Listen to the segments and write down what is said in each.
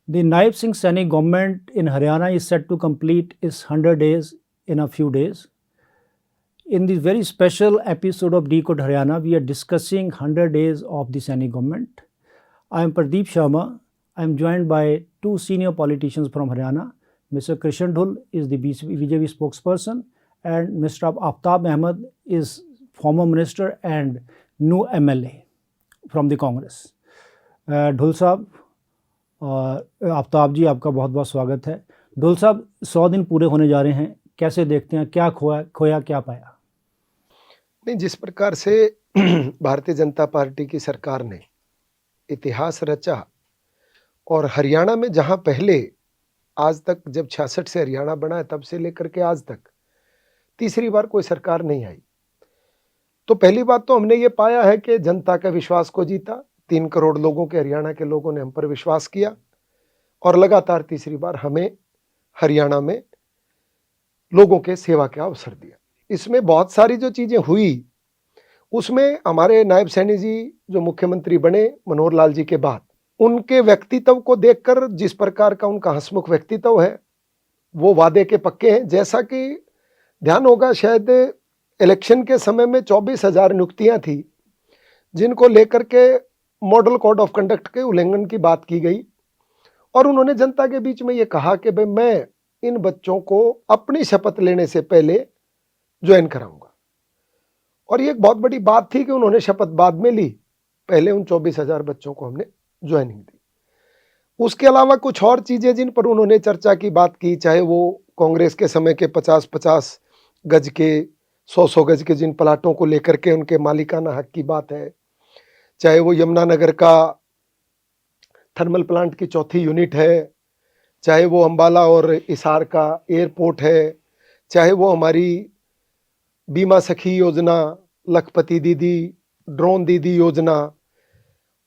The Naib Singh Saini government in Haryana is set to complete its 100 days in a few days. In this very special episode of Decode Haryana, we are discussing 100 days of the Saini government. I am Pradeep Sharma. I am joined by two senior politicians from Haryana. Mr. Krishan Dhul is the BJP spokesperson, and Mr. Aftab Ahmed is former minister and new MLA from the Congress. Dhull साहब और आफ्ताब जी, आपका बहुत बहुत स्वागत है। ढुल साहब, 100 दिन पूरे होने जा रहे हैं, कैसे देखते हैं, क्या खोया क्या पाया? नहीं, जिस प्रकार से भारतीय जनता पार्टी की सरकार ने इतिहास रचा और हरियाणा में जहां पहले आज तक, जब 66 से हरियाणा बना है तब से लेकर के आज तक तीसरी बार कोई सरकार नहीं आई, तो पहली बात तो हमने ये पाया है कि जनता का विश्वास को जीता। 3 करोड़ लोगों के, हरियाणा के लोगों ने हम पर विश्वास किया और लगातार तीसरी बार हमें हरियाणा में लोगों के सेवा का अवसर दिया। इसमें बहुत सारी जो चीजें हुई, उसमें हमारे नायब सैनी जी जो मुख्यमंत्री बने मनोहर लाल जी के बाद, उनके व्यक्तित्व को देखकर, जिस प्रकार का उनका हंसमुख व्यक्तित्व है, वो वादे के पक्के हैं। जैसा कि ध्यान होगा, शायद इलेक्शन के समय में 24,000 नियुक्तियां थी जिनको लेकर के मॉडल कोड ऑफ कंडक्ट के उल्लंघन की बात की गई और उन्होंने जनता के बीच में ये कहा कि भाई मैं इन बच्चों को अपनी शपथ लेने से पहले ज्वाइन कराऊंगा। और ये एक बहुत बड़ी बात थी कि उन्होंने शपथ बाद में ली, पहले उन 24,000 बच्चों को हमने ज्वाइनिंग दी। उसके अलावा कुछ और चीजें जिन पर उन्होंने चर्चा की बात की, चाहे वो कांग्रेस के समय के 50-50 गज के, 100-100 गज के जिन प्लाटों को लेकर के उनके मालिकाना हक की बात है, चाहे वो यमुनानगर का थर्मल प्लांट की 4थी यूनिट है, चाहे वो अंबाला और हिसार का एयरपोर्ट है, चाहे वो हमारी बीमा सखी योजना, लखपति दीदी, ड्रोन दीदी योजना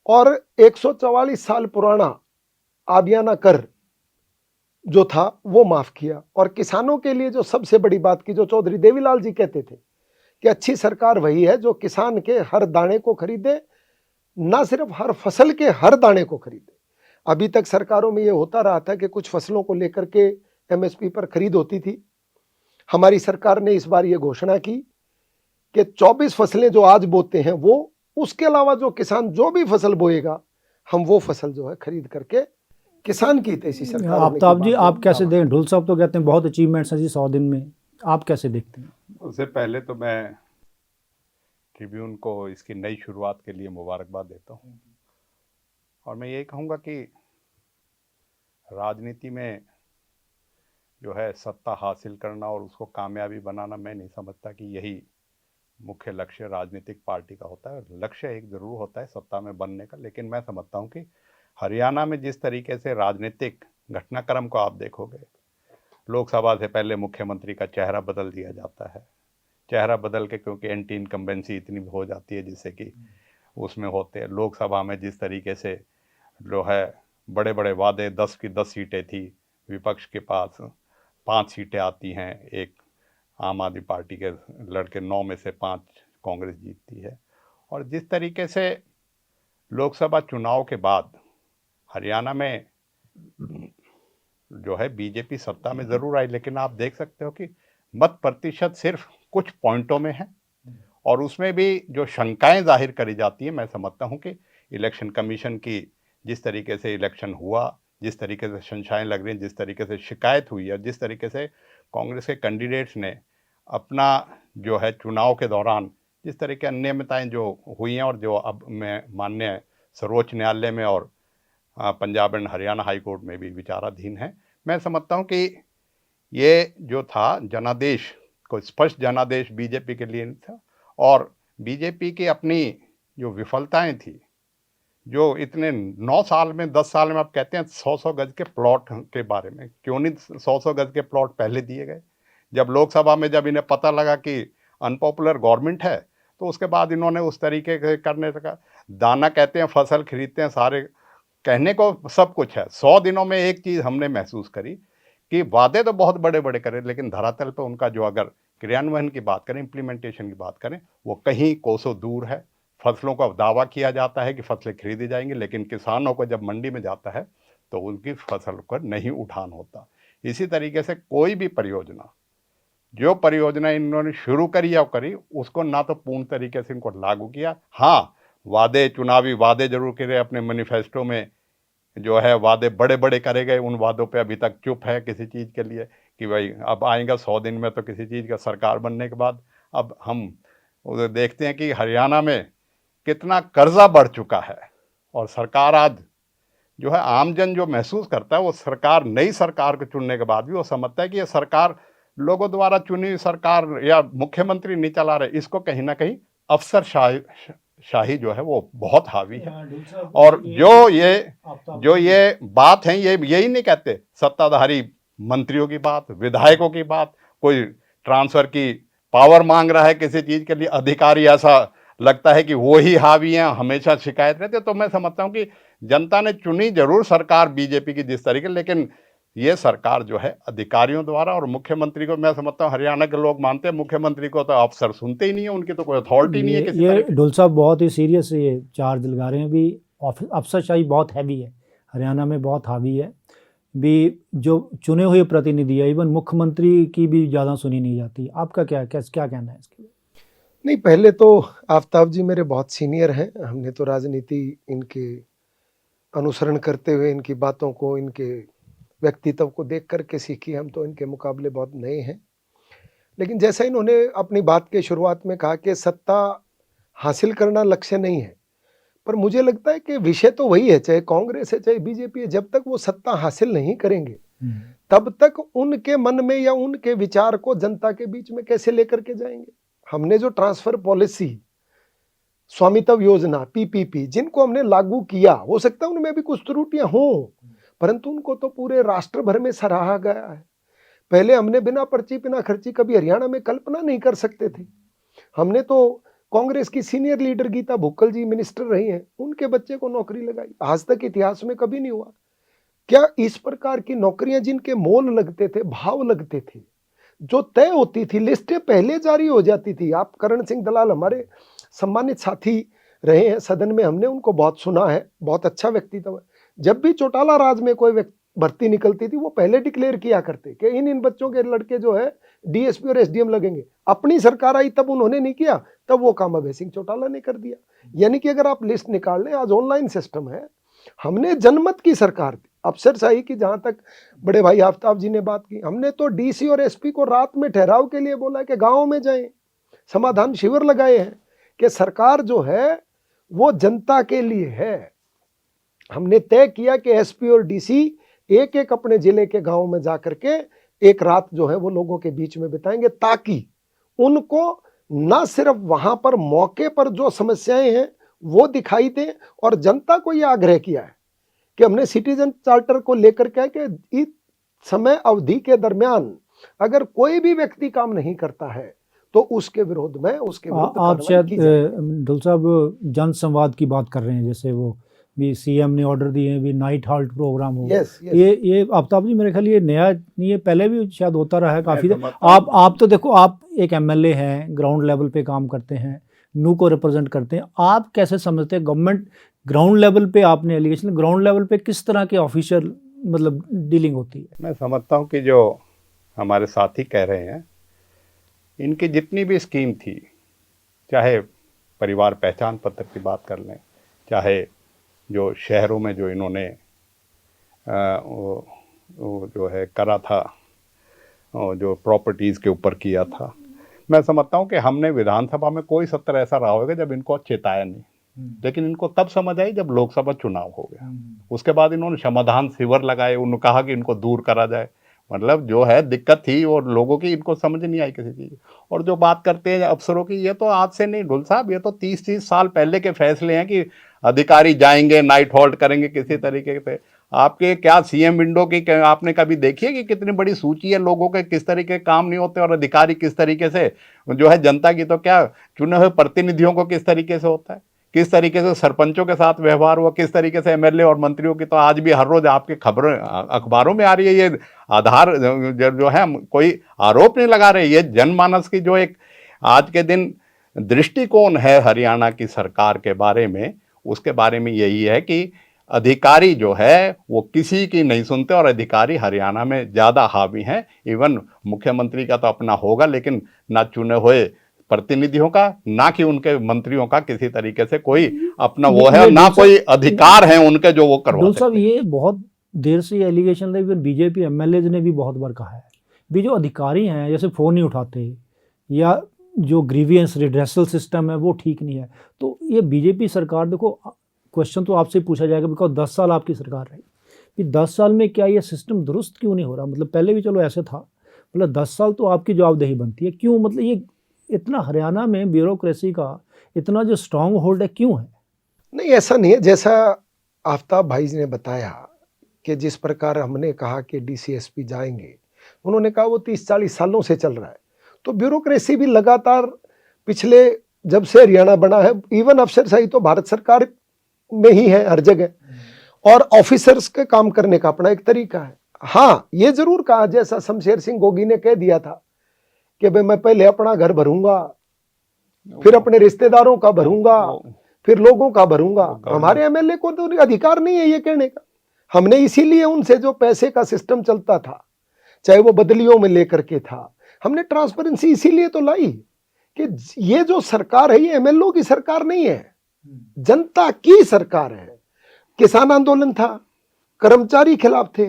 और 144 साल पुराना आबियाना कर जो था वो माफ किया। और किसानों के लिए जो सबसे बड़ी बात की, जो चौधरी देवीलाल जी कहते थे कि अच्छी सरकार वही है जो किसान के हर दाने को खरीदे, ना सिर्फ हर फसल के हर दाने को खरीदे। अभी तक सरकारों में ये होता रहा था कि कुछ फसलों को लेकर के एमएसपी पर खरीद होती थी। हमारी सरकार ने इस बार ये घोषणा की कि 24 फसलें जो आज बोते हैं वो, उसके अलावा जो किसान जो भी फसल बोएगा, हम वो फसल जो है खरीद करके किसान की ऐसी सरकार। आफ्ताब जी, आप कैसे देखें? ढुल साहब तो कहते हैं बहुत अचीवमेंट्स हैं जी 100 दिन में, आप कैसे देखते हैं? उससे पहले तो मैं ट्रिब्यून को इसकी नई शुरुआत के लिए मुबारकबाद देता हूँ और मैं यही कहूँगा कि राजनीति में जो है सत्ता हासिल करना और उसको कामयाबी बनाना, मैं नहीं समझता कि यही मुख्य लक्ष्य राजनीतिक पार्टी का होता है। लक्ष्य एक ज़रूर होता है सत्ता में बनने का, लेकिन मैं समझता हूँ कि हरियाणा में जिस तरीके से राजनीतिक घटनाक्रम को आप देखोगे, लोकसभा से पहले मुख्यमंत्री का चेहरा बदल दिया जाता है, चेहरा बदल के, क्योंकि एंटी इनकम्बेंसी इतनी हो जाती है जिससे कि उसमें होते हैं। लोकसभा में जिस तरीके से जो है बड़े बड़े वादे, 10 की 10 सीटें थी, विपक्ष के पास 5 सीटें आती हैं, एक आम आदमी पार्टी के लड़के 9 में से 5 कांग्रेस जीतती है। और जिस तरीके से लोकसभा चुनाव के बाद हरियाणा में जो है बीजेपी सत्ता में ज़रूर आई, लेकिन आप देख सकते हो कि मत प्रतिशत सिर्फ कुछ पॉइंटों में है और उसमें भी जो शंकाएं जाहिर करी जाती है, मैं समझता हूं कि इलेक्शन कमीशन की जिस तरीके से इलेक्शन हुआ, जिस तरीके से शंकाएं लग रही हैं, जिस तरीके से शिकायत हुई है, जिस तरीके से कांग्रेस के कैंडिडेट्स ने अपना जो है चुनाव के दौरान जिस तरह की अनियमितताएं जो हुई हैं और जो अब मैं माननीय सर्वोच्च न्यायालय में और Punjab and Haryana high court में भी विचाराधीन है, मैं समझता हूं कि ये जो था जनादेश, कोई स्पष्ट जनादेश बीजेपी के लिए नहीं था। और बीजेपी की अपनी जो विफलताएं थी, जो इतने 9 साल में, 10 साल में, आप कहते हैं 100-100 गज के प्लॉट के बारे में, क्यों नहीं 100-100 गज के प्लॉट पहले दिए गए? जब लोकसभा में जब इन्हें पता लगा कि अनपॉपुलर गवर्नमेंट है, तो उसके बाद इन्होंने उस तरीके से करने का, दाना कहते हैं फसल खरीदते हैं, सारे कहने को सब कुछ है। 100 दिनों में एक चीज़ हमने महसूस करी कि वादे तो बहुत बड़े बड़े करें, लेकिन धरातल पर उनका जो अगर क्रियान्वयन की बात करें, इम्प्लीमेंटेशन की बात करें, वो कहीं कोसों दूर है। फसलों का दावा किया जाता है कि फसलें खरीदी जाएंगी, लेकिन किसानों को जब मंडी में जाता है तो उनकी फसल पर नहीं उठान होता। इसी तरीके से कोई भी परियोजना, जो परियोजना इन्होंने शुरू करी या करी, उसको ना तो पूर्ण तरीके से इनको लागू किया। हाँ, वादे, चुनावी वादे जरूर करे, अपने मैनिफेस्टो में जो है वादे बड़े बड़े करे गए, उन वादों पे अभी तक चुप है किसी चीज़ के लिए कि भाई अब आएगा 100 दिन में, तो किसी चीज़ का सरकार बनने के बाद अब हम उधर देखते हैं कि हरियाणा में कितना कर्जा बढ़ चुका है। और सरकार आज जो है आमजन जो महसूस करता है, वो सरकार, नई सरकार को चुनने के बाद भी वो समझता है कि ये सरकार लोगों द्वारा चुनी हुई सरकार या मुख्यमंत्री नहीं चला रहे, इसको कहीं ना कहीं अफसर शाही जो है वो बहुत हावी है। और जो ये बात है, ये यही नहीं कहते सत्ताधारी मंत्रियों की बात, विधायकों की बात, कोई ट्रांसफर की पावर मांग रहा है किसी चीज के लिए, अधिकारी ऐसा लगता है कि वो ही हावी हैं, हमेशा शिकायत रहती है। तो मैं समझता हूँ कि जनता ने चुनी जरूर सरकार बीजेपी की जिस तरीके, लेकिन ये सरकार जो है अधिकारियों द्वारा, और मुख्यमंत्री को मैं समझता हूँ हरियाणा के लोग मानते हैं मुख्यमंत्री को तो अफसर सुनते ही नहीं है, उनकी तो कोई अथॉरिटी नहीं है किसी ये ढुल साहब बहुत ही सीरियस ये चार्ज लगा रहे हैं। भी अफसरशाही बहुत हैवी है हरियाणा में, बहुत हावी है भी। जो चुने हुए प्रतिनिधि है, इवन मुख्यमंत्री की भी ज़्यादा सुनी नहीं जाती। आपका क्या कहना है इसके लिए? नहीं, पहले तो आफ्ताब जी मेरे बहुत सीनियर हैं, हमने तो राजनीति इनके अनुसरण करते हुए, इनकी बातों को, इनके व्यक्तित्व को देख करके सीखी। हम तो इनके मुकाबले बहुत नए हैं। लेकिन जैसा इन्होंने अपनी बात के शुरुआत में कहा कि सत्ता हासिल करना लक्ष्य नहीं है, पर मुझे लगता है कि विषय तो वही है, चाहे कांग्रेस है चाहे बीजेपी है। जब तक वो सत्ता हासिल नहीं करेंगे तब तक उनके मन में या उनके विचार को जनता के बीच में कैसे लेकर के जाएंगे। हमने जो ट्रांसफर पॉलिसी, स्वामित्व योजना, पीपीपी जिनको हमने लागू किया, हो सकता है उनमें भी कुछ त्रुटियां हों, परंतु उनको तो पूरे राष्ट्र भर में सराहा गया है। पहले हमने बिना पर्ची बिना खर्ची कभी हरियाणा में कल्पना नहीं कर सकते थे। हमने तो कांग्रेस की सीनियर लीडर गीता भुक्कल जी मिनिस्टर रही हैं, उनके बच्चे को नौकरी लगाई, आज तक इतिहास में कभी नहीं हुआ। क्या इस प्रकार की नौकरियां जिनके मोल लगते थे, भाव लगते थे, जो तय होती थी, लिस्टें पहले जारी हो जाती थी। आप करण सिंह दलाल हमारे सम्मानित साथी रहे हैं सदन में, हमने उनको बहुत सुना है, बहुत अच्छा व्यक्तित्व है। जब भी चौटाला राज में कोई भर्ती निकलती थी, वो पहले डिक्लेयर किया करते कि इन बच्चों के लड़के जो है डीएसपी और एसडीएम लगेंगे। अपनी सरकार आई तब उन्होंने नहीं किया, तब वो काम अभय सिंह चौटाला ने कर दिया। यानी कि अगर आप लिस्ट निकाल लें, आज ऑनलाइन सिस्टम है। हमने जनमत की सरकार थी, अफसरशाही की जहां तक बड़े भाई आफ्ताब जी ने बात की, हमने तो डीसी और एसपी को रात में ठहराव के लिए बोला कि गाँव में जाएं, समाधान शिविर लगाए हैं कि सरकार जो है वो जनता के लिए है। हमने तय किया कि एसपी और डीसी एक एक अपने जिले के गांव में जाकर के एक रात जो है वो लोगों के बीच में बिताएंगे, ताकि उनको ना सिर्फ वहां पर मौके पर जो समस्याएं हैं वो दिखाई दें, और जनता को यह आग्रह किया है कि हमने सिटीजन चार्टर को लेकर के कि इस समय अवधि के दरमियान अगर कोई भी व्यक्ति काम नहीं करता है तो उसके विरोध में आप शायद ढुल साहब जन संवाद की बात कर रहे हैं, जैसे वो भी सीएम ने ऑर्डर दिए हैं भी नाइट हाल्ट प्रोग्राम हो। yes. ये आफ्ताब जी मेरे ख्याल ये नया नहीं है, पहले भी शायद होता रहा है काफी। आप तो देखो, आप एक एमएलए हैं, ग्राउंड लेवल पे काम करते हैं, नू को रिप्रेजेंट करते हैं। आप कैसे समझते हैं गवर्नमेंट ग्राउंड लेवल पे, आपने एलिगेशन, ग्राउंड लेवल पे किस तरह के ऑफिशियल मतलब डीलिंग होती है? मैं समझता हूँ कि जो हमारे साथी कह रहे हैं, इनकी जितनी भी स्कीम थी, चाहे परिवार पहचान पत्र की बात कर लें, चाहे जो शहरों में जो इन्होंने वो जो है करा था, जो प्रॉपर्टीज़ के ऊपर किया था, मैं समझता हूँ कि हमने विधानसभा में कोई सत्र ऐसा रहा होगा जब इनको चेताया नहीं, लेकिन इनको तब समझ आई जब लोकसभा चुनाव हो गया। उसके बाद इन्होंने समाधान शिविर लगाए, उन्होंने कहा कि इनको दूर करा जाए। मतलब जो है दिक्कत थी और लोगों की, इनको समझ नहीं आई किसी चीज़। और जो बात करते हैं अफसरों की, ये तो आज से नहीं ढुल साहब, ये तो 30 साल पहले के फैसले हैं कि अधिकारी जाएंगे, नाइट हॉल्ट करेंगे किसी तरीके से। आपके क्या सीएम विंडो की आपने कभी देखी है कि कितनी बड़ी सूची है लोगों के, किस तरीके के काम नहीं होते, और अधिकारी किस तरीके से जो है जनता की तो क्या चुने हुए प्रतिनिधियों को किस तरीके से होता है, किस तरीके से सरपंचों के साथ व्यवहार हुआ, किस तरीके से एमएलए और मंत्रियों की तो आज भी हर रोज आपके खबरें अखबारों में आ रही है। ये आधार जो है, कोई आरोप नहीं लगा रहे, ये जनमानस की जो एक आज के दिन दृष्टिकोण है हरियाणा की सरकार के बारे में, उसके बारे में यही है कि अधिकारी जो है वो किसी की नहीं सुनते और अधिकारी हरियाणा में ज़्यादा हावी हैं। इवन मुख्यमंत्री का तो अपना होगा, लेकिन ना चुने हुए प्रतिनिधियों का, ना कि उनके मंत्रियों का किसी तरीके से कोई अपना वो है, और ना कोई अधिकार है उनके जो वो करवा डुल साहब, सकते हैं। ये बहुत देर से एलिगेशन है, इवन बीजेपी एमएलए ने भी बहुत बार कहा है भी जो अधिकारी हैं जैसे फ़ोन नहीं उठाते या जो ग्रीवियंस रिड्रेसल सिस्टम है वो ठीक नहीं है। तो ये बीजेपी सरकार, देखो क्वेश्चन तो आपसे पूछा जाएगा बिकॉज 10 साल आपकी सरकार रही कि 10 साल में क्या ये सिस्टम दुरुस्त क्यों नहीं हो रहा? मतलब पहले भी चलो ऐसे था, मतलब 10 साल तो आपकी जवाबदेही बनती है, क्यों मतलब ये इतना हरियाणा में ब्यूरोक्रेसी का इतना जो स्ट्रांग होल्ड है क्यों है? नहीं, ऐसा नहीं है। जैसा आफ्ताब भाई ने बताया कि जिस प्रकार हमने कहा कि डीसीएसपी जाएंगे, उन्होंने कहा वो 30-40 सालों से चल रहा है। तो ब्यूरोक्रेसी भी लगातार पिछले जब से हरियाणा बना है, इवन अफसरशाही तो भारत सरकार में ही है हर जगह, और ऑफिसर्स के काम करने का अपना एक तरीका है। हाँ, ये जरूर कहा जैसा शमशेर सिंह गोगी ने कह दिया था कि भाई मैं पहले अपना घर भरूंगा, फिर अपने रिश्तेदारों का भरूंगा, फिर लोगों का भरूंगा। हमारे एमएलए को तो अधिकार नहीं है ये कहने का। हमने इसीलिए उनसे जो पैसे का सिस्टम चलता था, चाहे वो बदलियों में लेकर के था, हमने ट्रांसपेरेंसी इसीलिए तो लाई कि ये जो सरकार है ये एमएलओ की सरकार नहीं है, जनता की सरकार है। किसान आंदोलन था, कर्मचारी खिलाफ थे,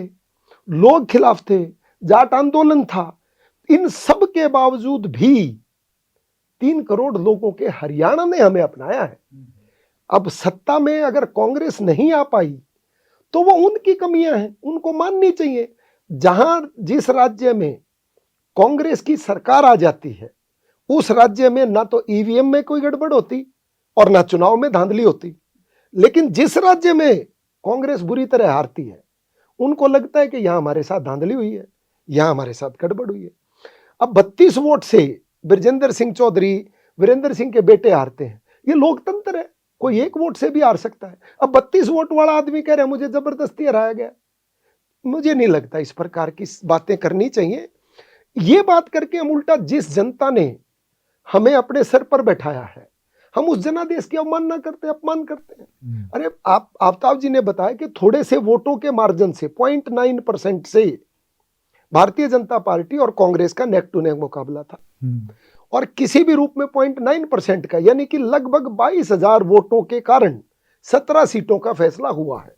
लोग खिलाफ थे, जाट आंदोलन था, इन सब के बावजूद भी 3 करोड़ लोगों के हरियाणा ने हमें अपनाया है। अब सत्ता में अगर कांग्रेस नहीं आ पाई तो वो उनकी कमियां हैं, उनको माननी चाहिए। जहां जिस राज्य में कांग्रेस की सरकार आ जाती है उस राज्य में ना तो ईवीएम में कोई गड़बड़ होती और ना चुनाव में धांधली होती। लेकिन जिस राज्य में कांग्रेस बुरी तरह हारती है, उनको लगता है कि यहां हमारे साथ धांधली हुई है, यहां हमारे साथ गड़बड़ हुई है। अब 32 वोट से ब्रजेंद्र सिंह चौधरी, वीरेंद्र सिंह के बेटे हारते हैं, ये लोकतंत्र है, कोई 1 वोट से भी हार सकता है। अब 32 वोट वाला आदमी कह रहा है मुझे जबरदस्ती हराया गया। मुझे नहीं लगता इस प्रकार की बातें करनी चाहिए। ये बात करके हम उल्टा, जिस जनता ने हमें अपने सर पर बैठाया है, हम उस जनादेश की अवमानना करते हैं, अपमान करते हैं। अरे आफ्ताब जी ने बताया कि थोड़े से वोटों के मार्जिन से 0.9% से भारतीय जनता पार्टी और कांग्रेस का नेक टू नेक मुकाबला था, और किसी भी रूप में 0.9% का, यानी कि लगभग 22,000 वोटों के कारण 17 सीटों का फैसला हुआ है।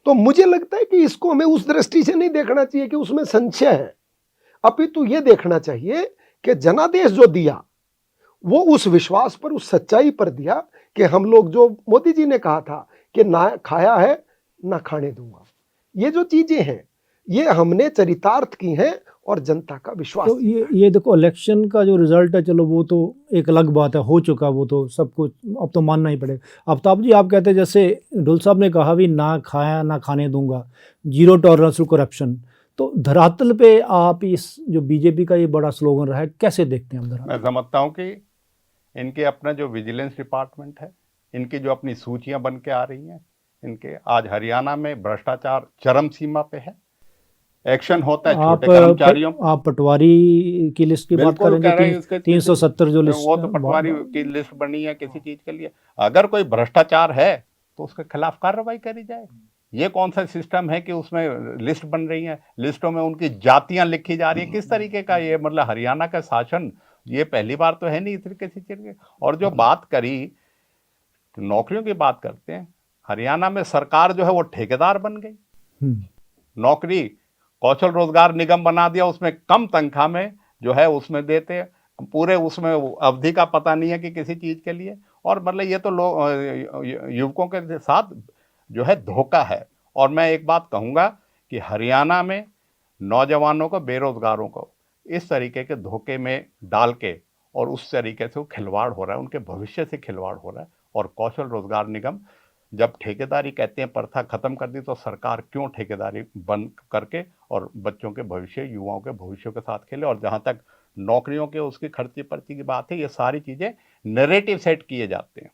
तो मुझे लगता है कि इसको हमें उस दृष्टि से नहीं देखना चाहिए कि उसमें संशय है, अपितु ये देखना चाहिए कि जनादेश जो दिया वो उस विश्वास पर, उस सच्चाई पर दिया कि हम लोग, जो मोदी जी ने कहा था कि ना खाया है ना खाने दूंगा, ये जो चीजें हैं ये हमने चरितार्थ की हैं और जनता का विश्वास। तो ये देखो, इलेक्शन का जो रिजल्ट है, चलो वो तो एक अलग बात है, हो चुका वो तो सब कुछ, अब तो मानना ही पड़ेगा। आफ्ताब जी, आप कहते हैं जैसे डुल साहब ने कहा भी ना खाया ना खाने दूंगा, जीरो टॉलरेंस टू करप्शन, तो धरातल पे आप इस जो बीजेपी का ये बड़ा स्लोगन रहा है, कैसे देखते हैं आप? मैं समझता हूँ कि इनके अपना जो विजिलेंस डिपार्टमेंट है, इनकी जो अपनी सूचियां बन के आ रही हैं, इनके आज हरियाणा में भ्रष्टाचार चरम सीमा पे है। एक्शन होता है छोटे कर्मचारियों। आप पटवारी की लिस्ट की बात करेंगे, 370 जो लिस्ट, वो तो पटवारी की लिस्ट बनी है किसी चीज के लिए। अगर कोई भ्रष्टाचार है तो उसके खिलाफ कार्रवाई करी जाए। ये कौन सा सिस्टम है कि उसमें लिस्ट बन रही है, लिस्टों में उनकी जातियां लिखी जा रही है? किस तरीके का ये, मतलब हरियाणा का शासन ये पहली बार तो है नहीं इस तरीके से। और जो बात करी, नौकरियों की बात करते हैं, हरियाणा में सरकार जो है वो ठेकेदार बन गई। नौकरी कौशल रोजगार निगम बना दिया, उसमें कम तनख्वाह में जो है उसमें देते, पूरे उसमें अवधि का पता नहीं है कि किसी चीज के लिए। और मतलब ये तो लोग युवकों के साथ जो है धोखा है। और मैं एक बात कहूँगा कि हरियाणा में नौजवानों को, बेरोजगारों को इस तरीके के धोखे में डाल के और उस तरीके से वो खिलवाड़ हो रहा है, उनके भविष्य से खिलवाड़ हो रहा है। और कौशल रोजगार निगम जब ठेकेदारी कहते हैं प्रथा खत्म कर दी, तो सरकार क्यों ठेकेदारी बंद करके और बच्चों के भविष्य, युवाओं के भविष्य के साथ खेले? और जहाँ तक नौकरियों के उसकी खर्ची पर्ची की बात है, ये सारी चीज़ें नैरेटिव सेट किए जाते हैं।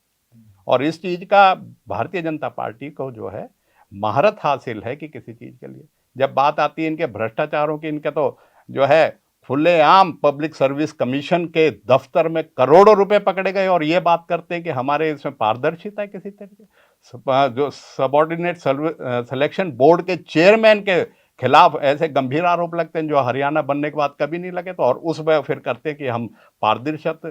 और इस चीज़ का भारतीय जनता पार्टी को जो है महारत हासिल है कि किसी चीज़ के लिए जब बात आती है इनके भ्रष्टाचारों की, इनके तो जो है खुलेआम पब्लिक सर्विस कमीशन के दफ्तर में करोड़ों रुपए पकड़े गए और ये बात करते हैं कि हमारे इसमें पारदर्शिता है किसी तरीके। जो सबऑर्डिनेट सिलेक्शन बोर्ड के चेयरमैन के खिलाफ ऐसे गंभीर आरोप लगते हैं जो हरियाणा बनने के बाद कभी नहीं लगे, तो और उस पर फिर करते हैं कि हम पारदर्शिता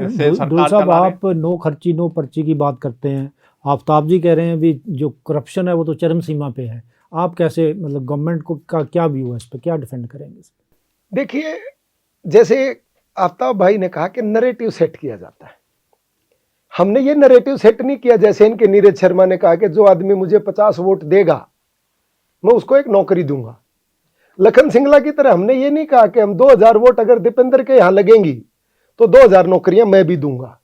से डोल सरकार साहब, चला रहे हैं। आप नो खर्ची नो पर्ची की बात करते हैं, आफ्ताब जी कह रहे हैं भी जो करप्शन है वो तो चरम सीमा पे है। आप कैसे, मतलब गवर्नमेंट को का क्या व्यू है इस पर, क्या डिफेंड करेंगे? देखिए, जैसे आफ्ताब भाई ने कहा कि नरेटिव सेट किया जाता है, हमने ये नरेटिव सेट नहीं किया जैसे इनके नीरज शर्मा ने कहा कि जो आदमी मुझे 50 वोट देगा मैं उसको एक नौकरी दूंगा। लखन सिंगला की तरह हमने ये नहीं कहा कि हम 2000 वोट अगर दीपेंद्र के यहां लगेंगी तो 2000 नौकरियां मैं भी दूंगा।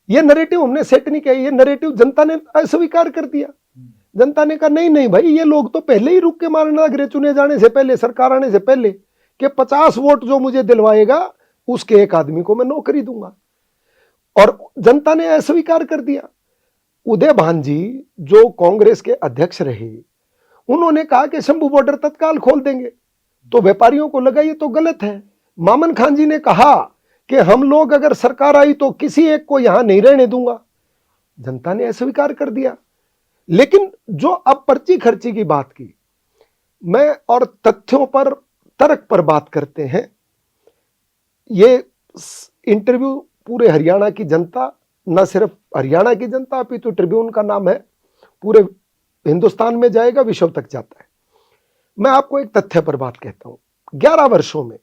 ये नरेटिव हमने सेट नहीं किया, ये नरेटिव जनता ने अस्वीकार कर दिया। जनता ने कहा नहीं नहीं भाई, ये लोग तो पहले ही रुक के मारने लग रहे चुने जाने से पहले, सरकार आने से पहले, कि 50 वोट जो मुझे दिलवाएगा उसके एक आदमी को मैं नौकरी दूंगा, और जनता ने अस्वीकार कर दिया। उदय भान जी जो कांग्रेस के अध्यक्ष रहे, उन्होंने कहा कि शंभू बॉर्डर तत्काल खोल देंगे, तो व्यापारियों को लगा ये तो गलत है। मामन खान जी ने कहा कि हम लोग अगर सरकार आई तो किसी एक को यहां नहीं रहने दूंगा, जनता ने अस्वीकार कर दिया। लेकिन जो अब पर्ची खर्ची की बात की, मैं और तथ्यों पर, तर्क पर बात करते हैं, ये इंटरव्यू पूरे हरियाणा की जनता, न सिर्फ हरियाणा की जनता अपितु ट्रिब्यून का नाम है, पूरे हिंदुस्तान में जाएगा, विश्व तक जाता है। मैं आपको एक तथ्य पर बात कहता हूं, 11 वर्षों में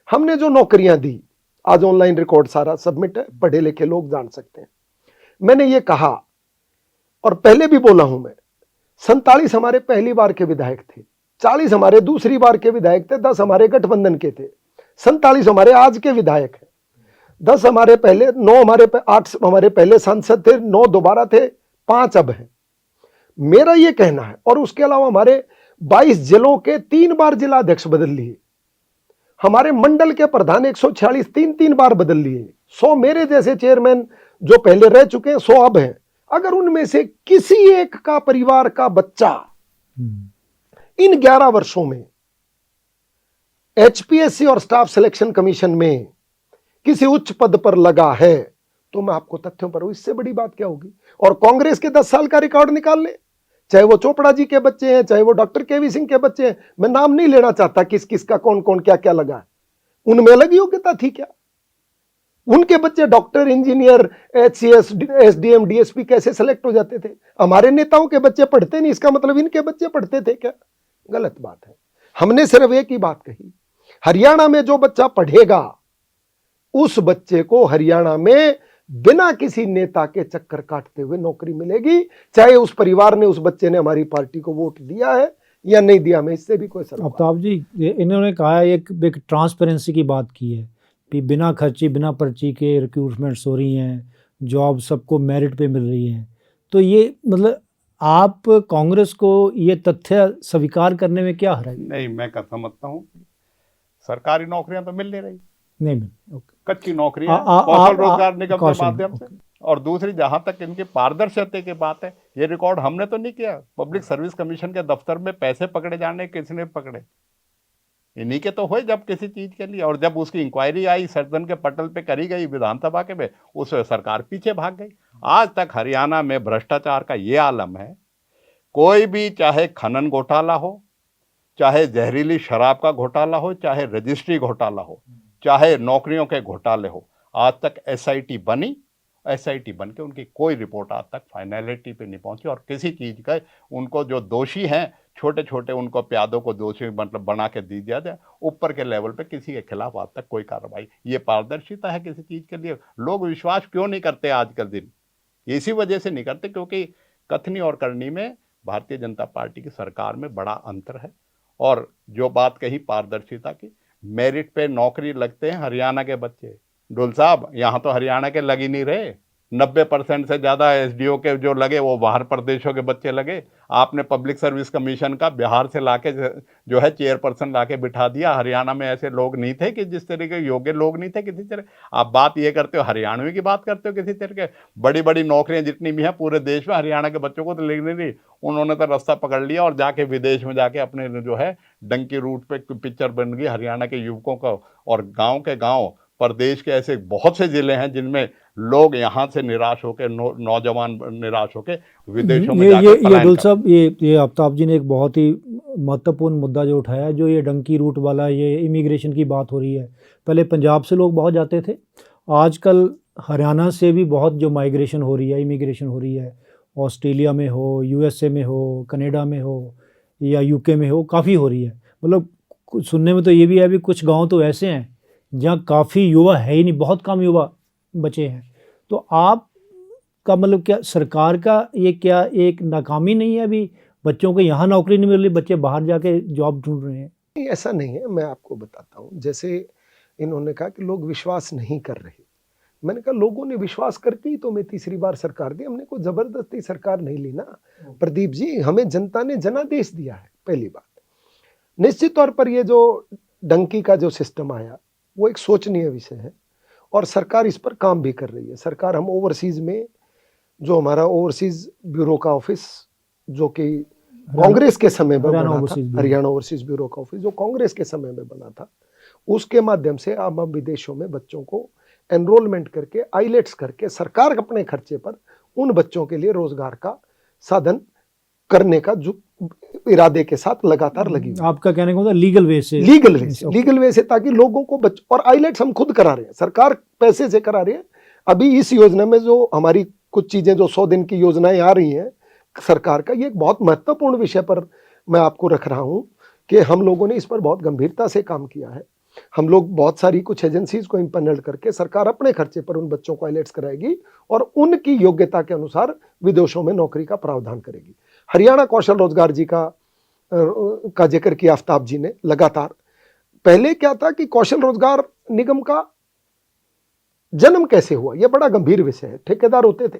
हमने जो नौकरियां दी, आज ऑनलाइन रिकॉर्ड सारा सबमिट है, पढ़े लिखे लोग जान सकते हैं। मैंने ये कहा और पहले भी बोला हूं मैं, 47 हमारे पहली बार के विधायक थे, 40 हमारे दूसरी बार के विधायक थे, 10 हमारे गठबंधन के थे, 47 हमारे आज के विधायक हैं, 10 हमारे पहले, 9 हमारे 8 हमारे पहले सांसद थे, 9 दोबारा थे, 5 अब हैं। मेरा ये कहना है, और उसके अलावा हमारे 22 जिलों के 3 बार जिला अध्यक्ष बदल लिए, हमारे मंडल के प्रधान 146 3 बार बदल लिए, 100 मेरे जैसे चेयरमैन जो पहले रह चुके हैं 100 अब हैं। अगर उनमें से किसी एक का परिवार का बच्चा इन 11 वर्षों में एचपीएससी और स्टाफ सिलेक्शन कमीशन में किसी उच्च पद पर लगा है, तो मैं आपको तथ्यों पर, इससे बड़ी बात क्या होगी। और कांग्रेस के 10 साल का रिकॉर्ड निकाल ले, चाहे वो चोपड़ा जी के बच्चे हैं, चाहे वो डॉक्टर केवी सिंह के बच्चे हैं, मैं नाम नहीं लेना चाहता किस किस का कौन कौन क्या क्या लगा है, उनमें लगी योग्यता थी क्या? उनके बच्चे doctor, engineer, HCS, SDM, DSP कैसे सेलेक्ट हो जाते थे? हमारे नेताओं के बच्चे पढ़ते नहीं, इसका मतलब इनके बच्चे पढ़ते थे क्या? गलत बात है। हमने सिर्फ एक ही बात कही, हरियाणा में जो बच्चा पढ़ेगा उस बच्चे को हरियाणा में बिना किसी नेता के चक्कर काटते हुए नौकरी मिलेगी, चाहे उस परिवार ने, उस बच्चे ने हमारी पार्टी को वोट दिया है या नहीं दिया, में इससे भी कोई सरोकार। आफ्ताब जी, इन्होंने कहा है, एक ट्रांसपेरेंसी की बात की है कि बिना खर्ची बिना पर्ची के रिक्रूटमेंट्स हो रही हैं, जॉब सबको मेरिट पे मिल रही हैं, तो ये मतलब आप कांग्रेस को ये तथ्य स्वीकार करने में क्या हर्ज है? नहीं, मैं क्या समझता हूँ, सरकारी नौकरियां तो मिल नहीं रही, नहीं मिल, कच्ची नौकरियां कौशल रोजगार निगम के माध्यम से। ओके। और दूसरी, जहां तक इनकी पारदर्शिता की बात है, ये रिकॉर्ड हमने तो नहीं किया, पब्लिक सर्विस कमीशन के दफ्तर में पैसे पकड़े जाने किसने पकड़े? इन्हीं के तो हुए जब किसी चीज के लिए, और जब उसकी इंक्वायरी आई सदन के पटल पे करी गई विधानसभा के में, उस सरकार पीछे भाग गई। आज तक हरियाणा में भ्रष्टाचार का ये आलम है, कोई भी, चाहे खनन घोटाला हो, चाहे जहरीली शराब का घोटाला हो, चाहे रजिस्ट्री घोटाला हो, चाहे नौकरियों के घोटाले हो, आज तक एसआईटी बनी, एसआईटी बन के उनकी कोई रिपोर्ट आज तक फाइनलिटी पे नहीं पहुंची, और किसी चीज़ का उनको जो दोषी हैं, छोटे छोटे उनको प्यादों को दोषी मतलब बना के दी दिया जाए, ऊपर के लेवल पे किसी के खिलाफ आज तक कोई कार्रवाई। ये पारदर्शिता है किसी चीज़ के लिए? लोग विश्वास क्यों नहीं करते आज के दिन? इसी वजह से नहीं करते क्योंकि कथनी और करनी में भारतीय जनता पार्टी की सरकार में बड़ा अंतर है। और जो बात कही पारदर्शिता की, मेरिट पे नौकरी लगते हैं हरियाणा के बच्चे। डोल साहब, यहाँ तो हरियाणा के लग ही नहीं रहे, 90% से ज़्यादा एसडीओ के जो लगे वो बाहर प्रदेशों के बच्चे लगे। आपने पब्लिक सर्विस कमीशन का बिहार से लाके जो है चेयरपर्सन लाके बिठा दिया। हरियाणा में ऐसे लोग नहीं थे कि जिस तरह के योग्य लोग नहीं थे किसी तरह। आप बात ये करते हो, हरियाणवी की बात करते हो किसी तरह के। बड़ी बड़ी नौकरियां जितनी भी हैं पूरे देश में, हरियाणा के बच्चों को तो लेने नहीं, उन्होंने तो रास्ता पकड़ लिया और जाके विदेश में जाके अपने जो है डंकी रूट पे पिक्चर बन गई हरियाणा के युवकों का। और गाँव के गाँव प्रदेश के ऐसे बहुत से जिले हैं जिनमें लोग यहाँ से निराश होकर नौजवान निराश होकर विदेशों में जाकर ये पलायन डुल कर- साहब, ये आफ्ताब जी ने एक बहुत ही महत्वपूर्ण मुद्दा जो उठाया, जो ये डंकी रूट वाला, ये इमिग्रेशन की बात हो रही है। पहले पंजाब से लोग बहुत जाते थे, आजकल हरियाणा से भी बहुत जो माइग्रेशन हो रही है, इमिग्रेशन हो रही है, ऑस्ट्रेलिया में हो, यूएसए में हो, कनाडा में हो या यूके में हो, काफ़ी हो रही है। मतलब सुनने में तो ये भी है, अभी कुछ गांव तो ऐसे हैं जहाँ काफ़ी युवा है ही नहीं, बहुत कम युवा बचे हैं। तो आप का मतलब क्या सरकार का ये क्या एक नाकामी नहीं है? अभी बच्चों को यहाँ नौकरी नहीं मिल रही, बच्चे बाहर जाके जॉब ढूंढ रहे हैं। नहीं, ऐसा नहीं है। मैं आपको बताता हूँ, जैसे इन्होंने कहा कि लोग विश्वास नहीं कर रहे। मैंने कहा लोगों ने विश्वास करके ही तो मैं तीसरी बार सरकार दी, हमने कोई जबरदस्ती सरकार नहीं ली ना प्रदीप जी, हमें जनता ने जनादेश दिया है। पहली बात, निश्चित तौर पर ये जो डंकी का जो सिस्टम आया वो एक सोचनीय विषय है और सरकार इस पर काम भी कर रही है। सरकार, हम ओवरसीज में जो हमारा ओवरसीज ब्यूरो का ऑफिस जो कि कांग्रेस के समय में हरियाणा बना था, overseas bureau. Haryana overseas bureau का ऑफिस जो कांग्रेस के समय में बना था, उसके माध्यम से अब हम विदेशों में बच्चों को एनरोलमेंट करके आईलेट्स करके सरकार अपने खर्चे पर उन बच्चों के लिए रोजगार का साधन करने का जो इरादे के साथ लगातार लगी हुई है। आपका कहने का मतलब लीगल वे से, लीगल वे से, ताकि लोगों को और आईलेट्स हम खुद करा रहे हैं, सरकार पैसे से करा रही है। अभी इस योजना में जो हमारी कुछ चीजें जो 100 दिन की योजनाएं आ रही हैं सरकार का, ये एक बहुत महत्वपूर्ण विषय पर मैं आपको रख रहा हूं कि हम लोगों ने इस पर बहुत गंभीरता से काम किया है। हम लोग बहुत सारी कुछ एजेंसीज को इम्पैनल करके सरकार अपने खर्चे पर उन बच्चों को आईलेट्स कराएगी और उनकी योग्यता के अनुसार विदेशों में नौकरी का प्रावधान करेगी। हरियाणा कौशल रोजगार जी का जिक्र किया आफ्ताब जी ने लगातार। पहले क्या था कि कौशल रोजगार निगम का जन्म कैसे हुआ, यह बड़ा गंभीर विषय है। ठेकेदार होते थे,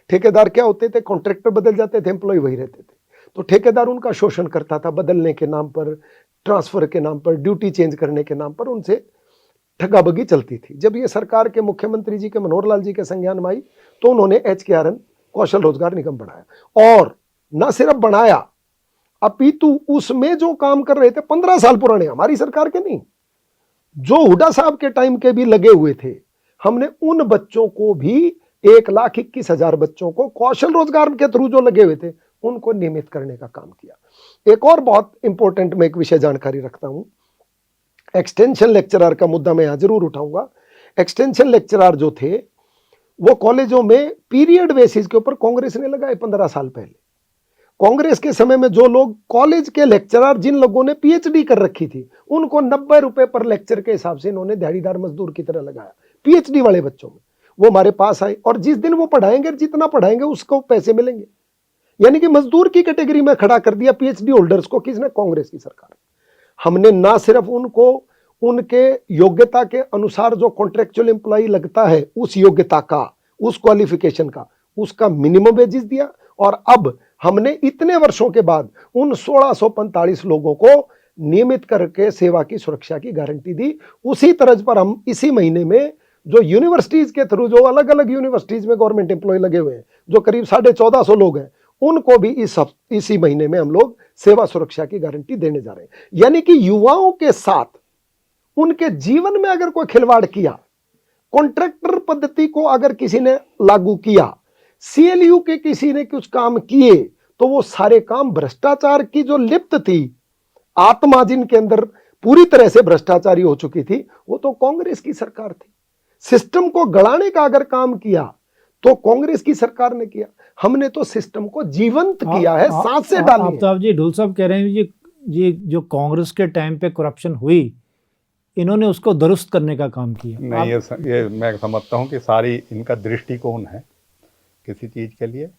ठेकेदार क्या होते थे, कॉन्ट्रैक्टर बदल जाते थे, एम्प्लॉय वही रहते थे। तो ठेकेदार उनका शोषण करता था, बदलने के नाम पर, ट्रांसफर के नाम पर, ड्यूटी चेंज करने के नाम पर उनसे ठगाबगी चलती थी। जब ये सरकार के मुख्यमंत्री जी के मनोहर लाल जी के संज्ञान में आई तो उन्होंने HKRN कौशल रोजगार निगम बनाया और न सिर्फ बनाया अपितु उसमें जो काम कर रहे थे 15 साल पुराने, हमारी सरकार के नहीं, जो हुड्डा साहब के टाइम के भी लगे हुए थे, हमने उन बच्चों को भी 1,21,000 बच्चों को कौशल रोजगार के थ्रू जो लगे हुए थे उनको नियमित करने का काम किया। एक और बहुत इंपॉर्टेंट मैं एक विषय जानकारी रखता हूं, एक्सटेंशन लेक्चरर का मुद्दा मैं यहां जरूर उठाऊंगा। एक्सटेंशन लेक्चरर जो थे वो कॉलेजों में पीरियड बेसिस के ऊपर कांग्रेस ने लगाए 15 साल पहले। कांग्रेस के समय में जो लोग कॉलेज के लेक्चरर, जिन लोगों ने PhD कर रखी थी, उनको 90 रुपए पर लेक्चर के हिसाब से इन्होंने दिहाड़ीदार मजदूर की तरह लगाया। PhD वाले बच्चों में वो हमारे पास आए और जिस दिन वो पढ़ाएंगे, जितना पढ़ाएंगे उसको पैसे मिलेंगे, यानी कि मजदूर की कैटेगरी में खड़ा कर दिया PhD होल्डर्स को। किसने? कांग्रेस की सरकार। हमने ना सिर्फ उनको उनके योग्यता के अनुसार जो कॉन्ट्रेक्चुअल एम्प्लॉय लगता है उस योग्यता का, उस क्वालिफिकेशन का, उसका मिनिमम वेजेस दिया और अब हमने इतने वर्षों के बाद उन 1645 लोगों को नियमित करके सेवा की सुरक्षा की गारंटी दी। उसी तर्ज पर हम इसी महीने में जो यूनिवर्सिटीज के थ्रू, जो अलग अलग यूनिवर्सिटीज में गवर्नमेंट एम्प्लॉय लगे हुए हैं, जो करीब 1450 लोग हैं, उनको भी इसी महीने में हम लोग सेवा सुरक्षा की गारंटी देने जा रहे हैं। यानी कि युवाओं के साथ उनके जीवन में अगर कोई खिलवाड़ किया, कॉन्ट्रैक्टर पद्धति को अगर किसी ने लागू किया, CLU के किसी ने कुछ काम किए, तो वो सारे काम भ्रष्टाचार की जो लिप्त थी आत्मा, जिनके अंदर पूरी तरह से भ्रष्टाचारी हो चुकी थी, वो तो कांग्रेस की सरकार थी। सिस्टम को गड़ाने का अगर काम किया तो कांग्रेस की सरकार ने किया। हमने तो सिस्टम को जीवंत किया है, सांस से डाली है। आफ्ताब जी, ढुल साहब कह रहे हैं ये जो कांग्रेस के टाइम पे करप्शन हुई, इन्होंने उसको दुरुस्त करने का काम किया। नहीं, ये मैं समझता हूँ कि सारी इनका दृष्टिकोण है किसी चीज़ के लिए।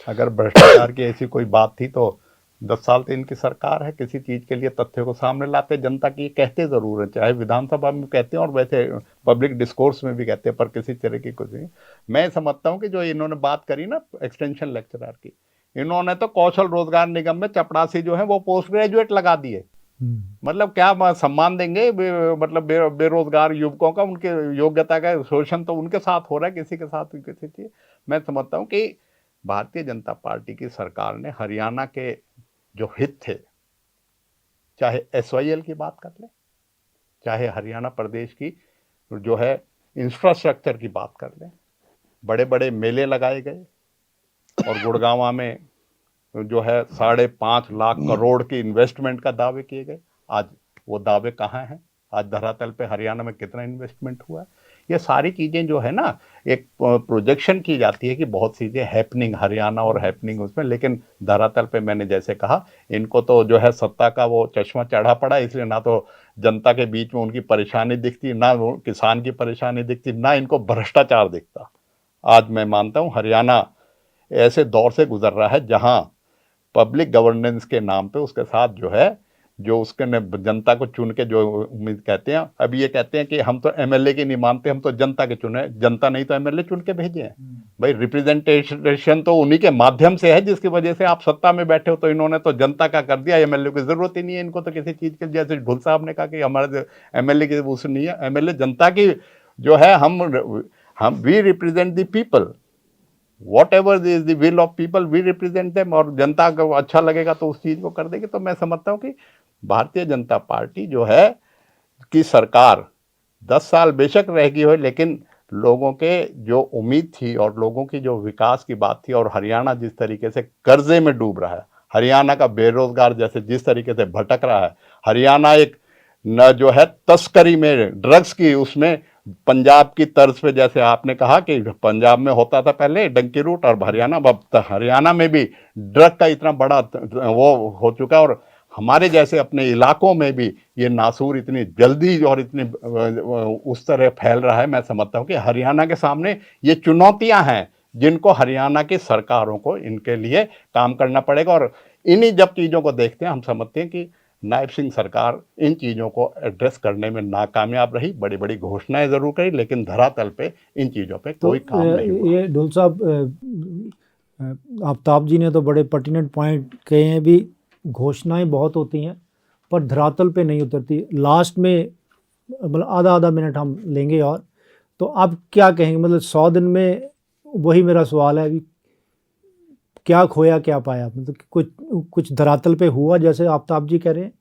अगर भ्रष्टाचार की ऐसी कोई बात थी तो 10 साल से इनकी सरकार है, किसी चीज़ के लिए तथ्य को सामने लाते, जनता की कहते ज़रूर है, चाहे विधानसभा में कहते हैं और वैसे पब्लिक डिस्कोर्स में भी कहते हैं, पर किसी तरह की कुछ नहीं। मैं समझता हूँ कि जो इन्होंने बात करी ना एक्सटेंशन लेक्चरर की, इन्होंने तो कौशल रोजगार निगम में चपरासी जो है वो पोस्ट ग्रेजुएट लगा दिए। मतलब क्या सम्मान देंगे मतलब बेरोजगार युवकों का, उनके योग्यता का शोषण तो उनके साथ हो रहा है, किसी के साथ किसी चीज। मैं समझता हूँ कि भारतीय जनता पार्टी की सरकार ने हरियाणा के जो हित थे, चाहे SYL की बात कर ले, चाहे हरियाणा प्रदेश की जो है इंफ्रास्ट्रक्चर की बात कर लें, बड़े बड़े मेले लगाए गए और गुड़गांव में जो है 5.5 लाख करोड़ की इन्वेस्टमेंट का दावे किए गए। आज वो दावे कहाँ हैं? आज धरातल पे हरियाणा में कितना इन्वेस्टमेंट हुआ है? ये सारी चीज़ें जो है ना, एक प्रोजेक्शन की जाती है कि बहुत चीज़ें हैपनिंग हरियाणा और हैपनिंग उसमें, लेकिन धरातल पे मैंने जैसे कहा, इनको तो जो है सत्ता का वो चश्मा चढ़ा पड़ा, इसलिए ना तो जनता के बीच में उनकी परेशानी दिखती, ना किसान की परेशानी दिखती, ना इनको भ्रष्टाचार दिखता। आज मैं मानता हूँ हरियाणा ऐसे दौर से गुजर रहा है जहाँ पब्लिक गवर्नेंस के नाम पे उसके साथ जो है, जो उसके ने जनता को चुन के जो उम्मीद कहते हैं, अब ये कहते हैं कि हम तो एमएलए की नहीं मानते, हम तो जनता के चुने, जनता नहीं तो एमएलए चुन के भेजे हैं। भाई रिप्रेजेंटेशन तो उन्हीं के माध्यम से है जिसकी वजह से आप सत्ता में बैठे हो, तो इन्होंने तो जनता का कर दिया, एमएलए की जरूरत ही नहीं है इनको तो किसी चीज के। जैसे ढुल साहब ने कहा कि हमारे एमएलए की उस नहीं है, एमएलए जनता की जो है, हम we represent the people, whatever is the will of people, we represent them, और जनता को अच्छा लगेगा तो उस चीज को कर देगी। तो मैं समझता हूँ कि भारतीय जनता पार्टी जो है की सरकार 10 साल बेशक रह गई हो, लेकिन लोगों के जो उम्मीद थी और लोगों की जो विकास की बात थी, और हरियाणा जिस तरीके से कर्जे में डूब रहा है, हरियाणा का बेरोजगार जैसे जिस तरीके से भटक रहा है, हरियाणा एक न जो है तस्करी में, ड्रग्स की, उसमें पंजाब की तर्ज पे, जैसे आपने कहा कि पंजाब में होता था पहले डंकी रूट, और हरियाणा में भी ड्रग का इतना बड़ा वो हो चुका, और हमारे जैसे अपने इलाकों में भी ये नासूर इतनी जल्दी और इतनी उस तरह फैल रहा है। मैं समझता हूँ कि हरियाणा के सामने ये चुनौतियां हैं जिनको हरियाणा की सरकारों को इनके लिए काम करना पड़ेगा, और इन्हीं जब चीज़ों को देखते हैं हम समझते हैं कि नायब सिंह सरकार इन चीज़ों को एड्रेस करने में नाकामयाब रही। बड़ी बड़ी घोषणाएं जरूर करी, लेकिन धरातल पे इन चीज़ों पे कोई काम नहीं हुआ। ये ढोल साहब, आफ्ताब जी ने तो बड़े पर्टिनेंट पॉइंट कहे हैं भी, घोषणाएं बहुत होती हैं पर धरातल पे नहीं उतरती। लास्ट में मतलब आधा मिनट हम लेंगे, और तो आप क्या कहेंगे, मतलब 100 दिन में, वही मेरा सवाल है अभी, क्या खोया क्या पाया, मतलब कुछ धरातल पे हुआ? जैसे आफ्ताब जी कह रहे हैं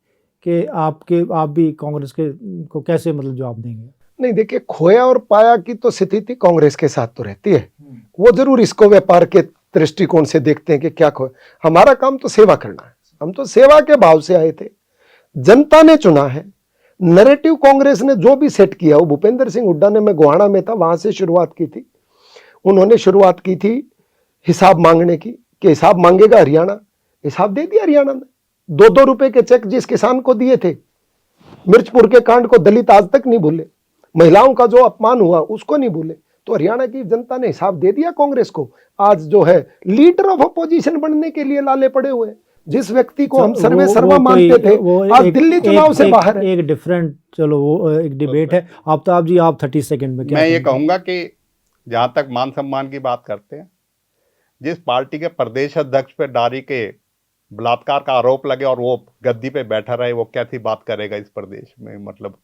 कि आप भी कांग्रेस के को कैसे मतलब जवाब देंगे? नहीं, देखिए, खोया और पाया की तो स्थिति कांग्रेस के साथ तो रहती है, वो जरूर इसको व्यापार के दृष्टिकोण से देखते हैं कि क्या खोया। हमारा काम तो सेवा करना है, हम तो सेवा के भाव से आए थे, जनता ने चुना है। नैरेटिव कांग्रेस ने जो भी सेट किया, वो भूपेंद्र सिंह हुड्डा ने, मैं गोहाना में था, वहां से शुरुआत की थी। उन्होंने शुरुआत की थी हिसाब मांगने की, कि हिसाब मांगेगा हरियाणा। हिसाब दे दिया हरियाणा ने। 2-2 रुपए के चेक जिस किसान को दिए थे, मिर्चपुर के कांड को दलित आज तक नहीं भूले, महिलाओं का जो अपमान हुआ उसको नहीं भूले। तो हरियाणा की जनता ने हिसाब दे दिया कांग्रेस को। आज जो है लीडर ऑफ अपोजिशन बनने के लिए लाले पड़े हुए, जिस व्यक्ति को हम सर्वे सर्वा मानते थे, आज दिल्ली चुनाव से बाहर है। एक डिफरेंट, चलो वो एक डिबेट है। आफ्ताब जी, आप 30 सेकंड में क्या मैं ये कहूंगा कि जहां तक मान सम्मान की बात करते हैं, जिस पार्टी के प्रदेश अध्यक्ष पे नारी के बलात्कार का आरोप लगे और वो गद्दी पे बैठा रहे, वो कैसी बात करेगा इस प्रदेश में, मतलब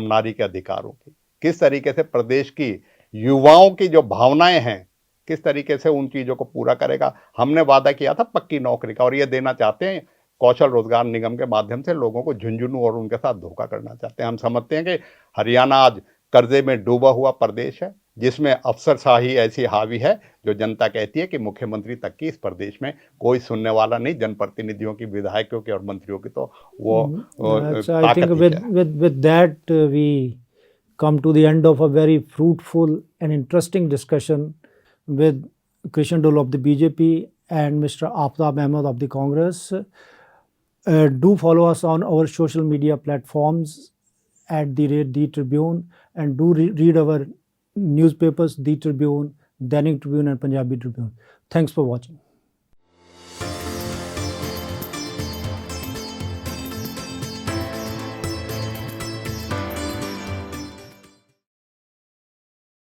नारी के अधिकारों की? किस तरीके से प्रदेश की युवाओं की जो भावनाएं हैं, किस तरीके से उन चीज़ों को पूरा करेगा? हमने वादा किया था पक्की नौकरी का, और ये देना चाहते हैं कौशल रोजगार निगम के माध्यम से लोगों को झुंझुनू और उनके साथ धोखा करना चाहते हैं। हम समझते हैं कि हरियाणा आज कर्जे में डूबा हुआ प्रदेश है, जिसमें अफसरशाही ऐसी हावी है जो जनता कहती है कि मुख्यमंत्री तक की इस प्रदेश में कोई सुनने वाला नहीं। जनप्रतिनिधियों की, विधायकों की और मंत्रियों की तो वो I think with that we come to the end of a very fruitful and interesting discussion with Krishan Dole of the BJP and Mr. Aftab Ahmed of the Congress. Do follow us on our social media platforms at the Tribune, and do read our newspapers, The Tribune, Dainik Tribune and Punjabi Tribune. Thanks for watching.